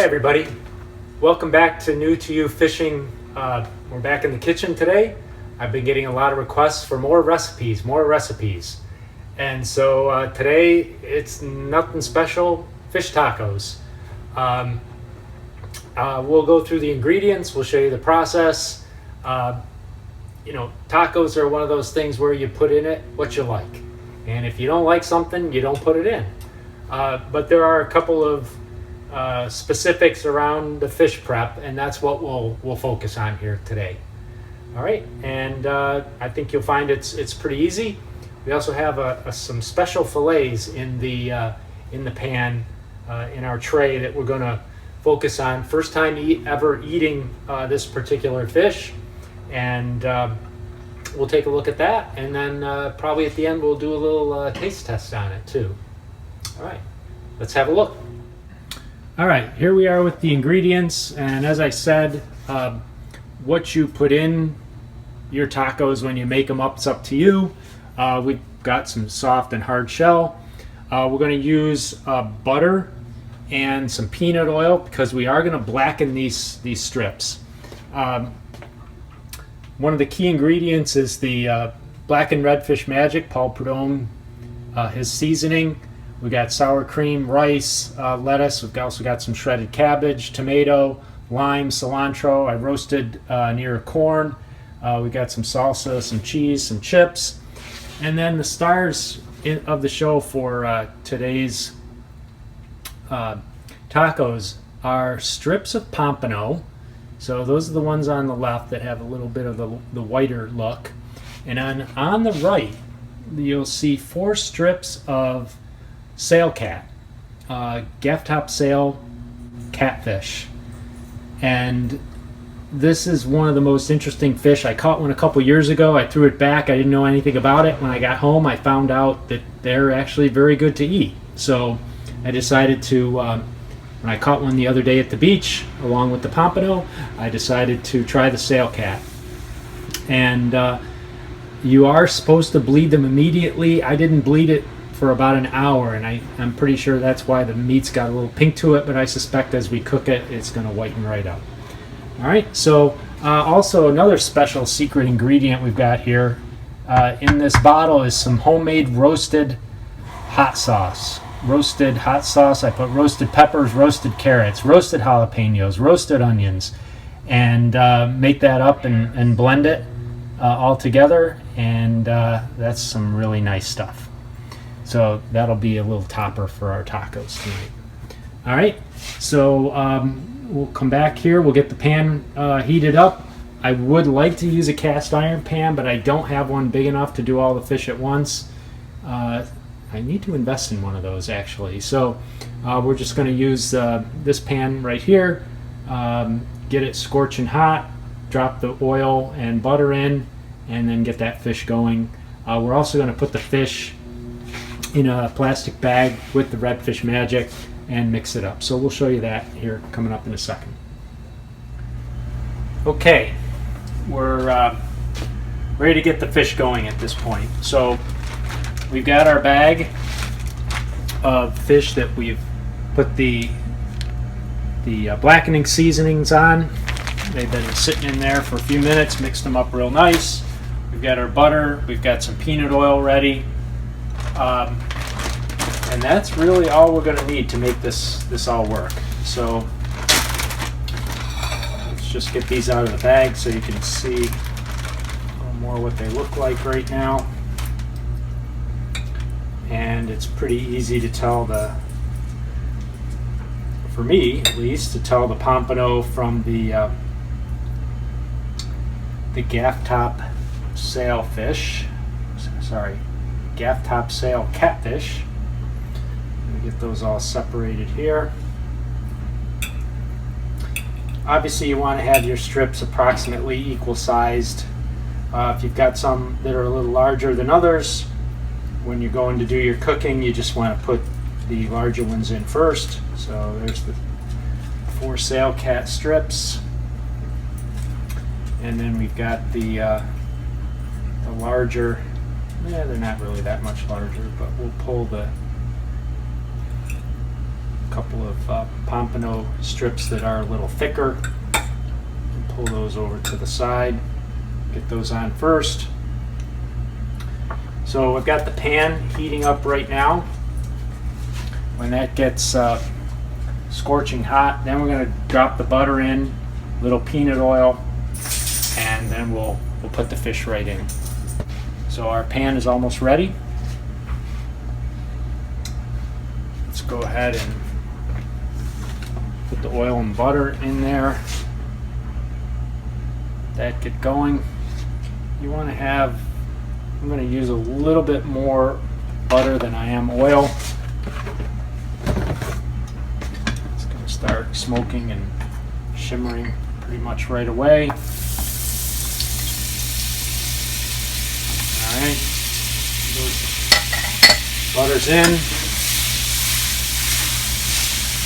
Hi everybody, welcome back to New to You Fishing. We're back in the kitchen today. I've been getting a lot of requests for more recipes. And so today it's nothing special, fish tacos. We'll go through the ingredients, we'll show you the process. Tacos are one of those things where you put in it what you like. And if you don't like something, you don't put it in. But there are a couple of specifics around the fish prep, and that's what we'll focus on here today. All right, and I think you'll find it's pretty easy. We also have some special fillets in the pan in our tray that we're going to focus on. First time ever eating this particular fish, and we'll take a look at that, and then probably at the end we'll do a little taste test on it too. All right, let's have a look. All right, here we are with the ingredients, and as I said, what you put in your tacos when you make them up, it's up to you. We've got some soft and hard shell. We're going to use butter and some peanut oil because we are going to blacken these strips. One of the key ingredients is the blackened redfish magic, Paul Prudhomme, his seasoning. We got sour cream, rice, lettuce. We've also got some shredded cabbage, tomato, lime, cilantro. I roasted near corn. We got some salsa, some cheese, some chips. And then the stars of the show for today's tacos are strips of Pompano. So those are the ones on the left that have a little bit of the whiter look. And on the right, you'll see 4 strips of Sailcat, Gafftopsail Catfish. And this is one of the most interesting fish. I caught one a couple years ago. I threw it back. I didn't know anything about it. When I got home, I found out that they're actually very good to eat. So I decided to, when I caught one the other day at the beach, along with the Pompano, I decided to try the Sailcat. And you are supposed to bleed them immediately. I didn't bleed it for about an hour, and I'm pretty sure that's why the meat's got a little pink to it, but I suspect as we cook it, it's going to whiten right up. All right, so also another special secret ingredient we've got here in this bottle is some homemade roasted hot sauce. I put roasted peppers, roasted carrots, roasted jalapenos, roasted onions, and make that up and blend it all together, and that's some really nice stuff. So that'll be a little topper for our tacos tonight. All right, so we'll come back here. We'll get the pan heated up. I would like to use a cast iron pan, but I don't have one big enough to do all the fish at once. I need to invest in one of those actually. So we're just going to use this pan right here. Get it scorching hot. Drop the oil and butter in, and then get that fish going. We're also going to put the fish in a plastic bag with the redfish magic and mix it up. So we'll show you that here coming up in a second. Okay, we're ready to get the fish going at this point. So we've got our bag of fish that we've put the blackening seasonings on. They've been sitting in there for a few minutes, mixed them up real nice. We've got our butter, we've got some peanut oil ready. And that's really all we're going to need to make this all work. So let's just get these out of the bag so you can see a little more what they look like right now. And it's pretty easy to tell for me at least, to tell the Pompano from the Gafftopsail Catfish. Get those all separated here. Obviously you want to have your strips approximately equal sized. If you've got some that are a little larger than others, when you're going to do your cooking, you just want to put the larger ones in first. So there's the 4 Sailcat strips, and then we've got the larger. They're not really that much larger, but we'll pull the couple of Pompano strips that are a little thicker. And pull those over to the side. Get those on first. So I've got the pan heating up right now. When that gets scorching hot, then we're going to drop the butter in, a little peanut oil, and then we'll put the fish right in. So our pan is almost ready. Let's go ahead and put the oil and butter in there. That get going. You want to have, I'm going to use a little bit more butter than I am oil. It's going to start smoking and shimmering pretty much right away. All right, butter's in.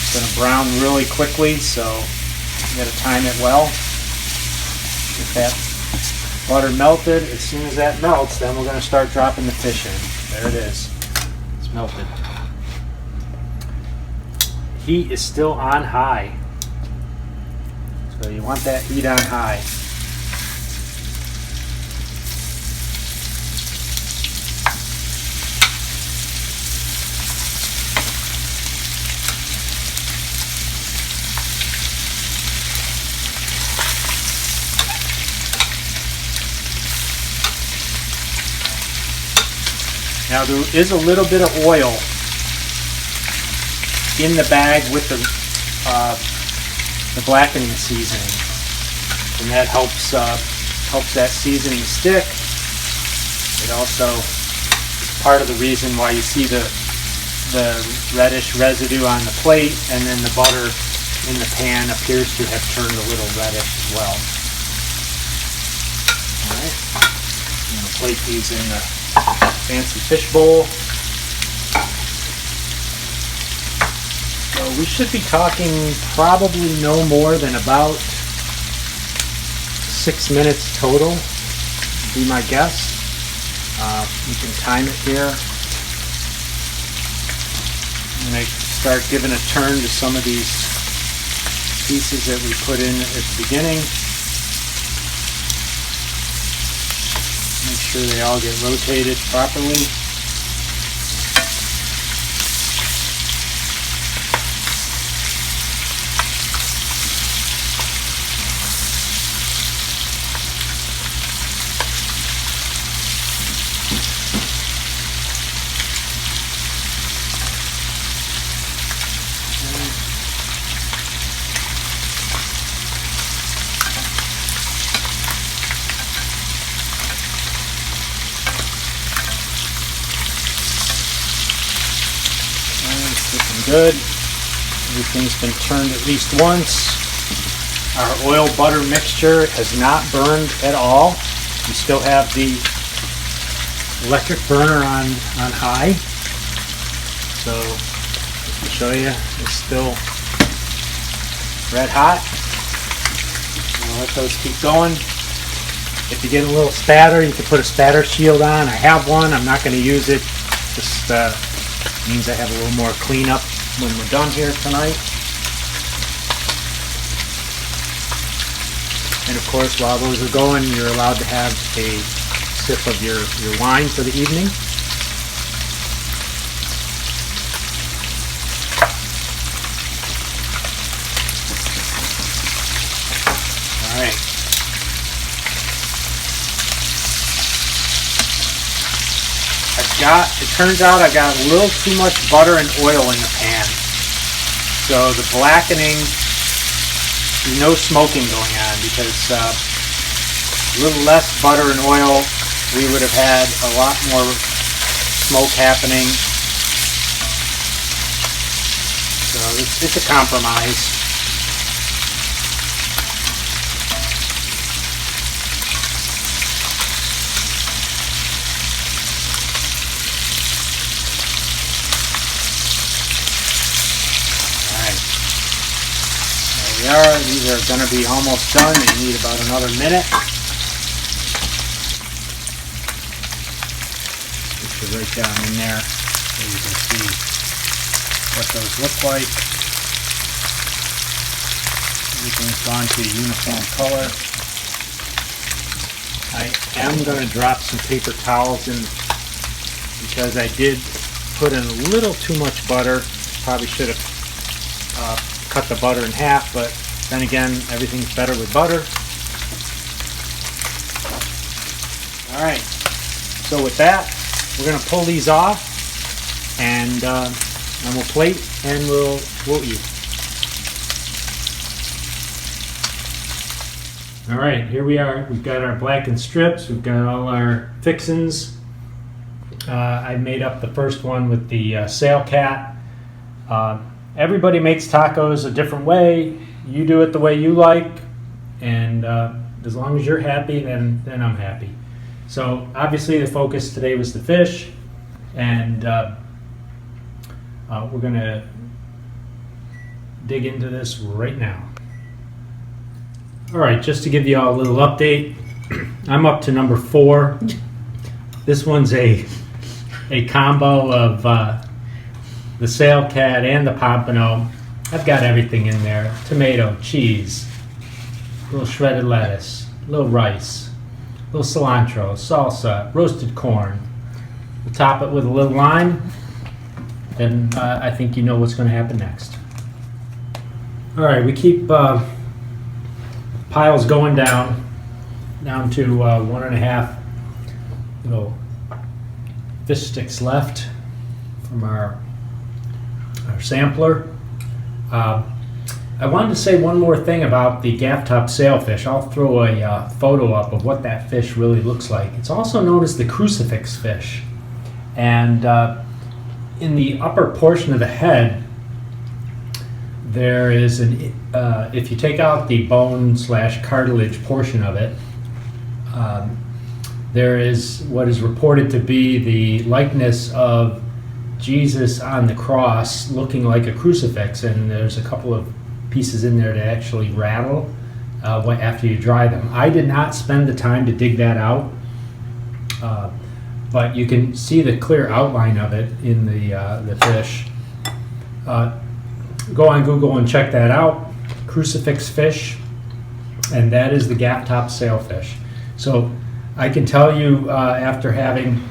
It's going to brown really quickly, so you got to time it well. Get that butter melted. As soon as that melts, then we're going to start dropping the fish in. There it is. It's melted. Heat is still on high. So you want that heat on high. Now there is a little bit of oil in the bag with the blackening seasoning, and that helps that seasoning stick. It also is part of the reason why you see the reddish residue on the plate, and then the butter in the pan appears to have turned a little reddish as well. All right, I'm going to plate these in the fancy fish bowl. So we should be talking probably no more than about 6 minutes total, would be my guess. You can time it here. I'm going to start giving a turn to some of these pieces that we put in at the beginning. Make sure they all get rotated properly. Good. Everything's been turned at least once. Our oil butter mixture has not burned at all. We still have the electric burner on high. So just to show you, it's still red hot. I'll let those keep going. If you get a little spatter, you can put a spatter shield on. I have one. I'm not going to use it. Just means I have a little more cleanup when we're done here tonight. And of course, while those are going, you're allowed to have a sip of your wine for the evening. All right. It turns out I got a little too much butter and oil in the pan. So the blackening, there's no smoking going on, because a little less butter and oil, we would have had a lot more smoke happening. So it's a compromise. These are going to be almost done. They need about another minute. Put it right down in there so you can see what those look like. Everything's gone to a uniform color. I am going to drop some paper towels in because I did put in a little too much butter. Probably should have cut the butter in half, but then again, everything's better with butter. All right, so with that, we're going to pull these off, and we'll plate and we'll eat. All right, here we are. We've got our blackened strips. We've got all our fixins. I made up the first one with the Sailcat. Everybody makes tacos a different way. You do it the way you like, and as long as you're happy, then I'm happy. So obviously the focus today was the fish, and we're going to dig into this right now. All right, just to give you all a little update, I'm up to number 4. This one's a combo of the Sailcat and the Pompano. I've got everything in there: tomato, cheese, a little shredded lettuce, a little rice, a little cilantro, salsa, roasted corn. We'll top it with a little lime, then I think you know what's going to happen next. All right, we keep piles going down to 1.5 little fish sticks left from our sampler. I wanted to say one more thing about the Gafftop sailfish. I'll throw a photo up of what that fish really looks like. It's also known as the crucifix fish, and in the upper portion of the head there is an if you take out the bone / cartilage portion of it, there is what is reported to be the likeness of Jesus on the cross looking like a crucifix, and there's a couple of pieces in there that actually rattle after you dry them. I did not spend the time to dig that out, but you can see the clear outline of it in the fish. Go on Google and check that out, crucifix fish, and that is the Gafftop sailfish. So I can tell you after having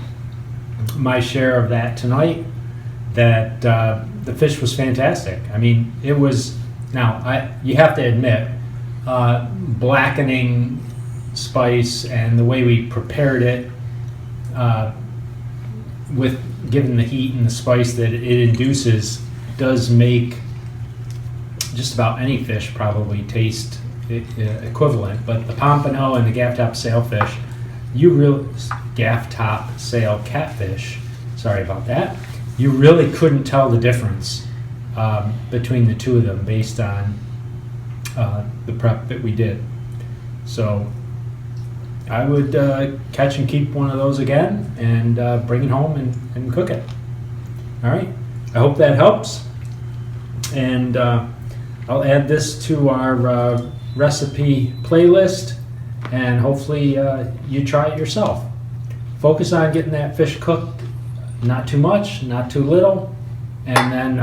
my share of that tonight that the fish was fantastic. I mean, it was, now you have to admit, blackening spice and the way we prepared it with given the heat and the spice that it induces does make just about any fish probably taste equivalent. But the Pompano and the Gafftop sailfish, Gafftopsail Catfish, sorry about that, you really couldn't tell the difference between the two of them based on the prep that we did. So I would catch and keep one of those again and bring it home and cook it. All right, I hope that helps, and I'll add this to our recipe playlist, and hopefully you try it yourself. Focus on getting that fish cooked, not too much, not too little, and then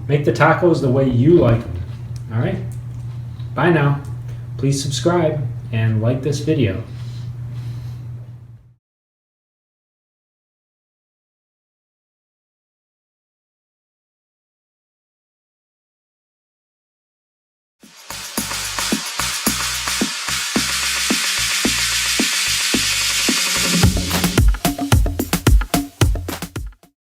make the tacos the way you like them. All right, bye now. Please subscribe and like this video.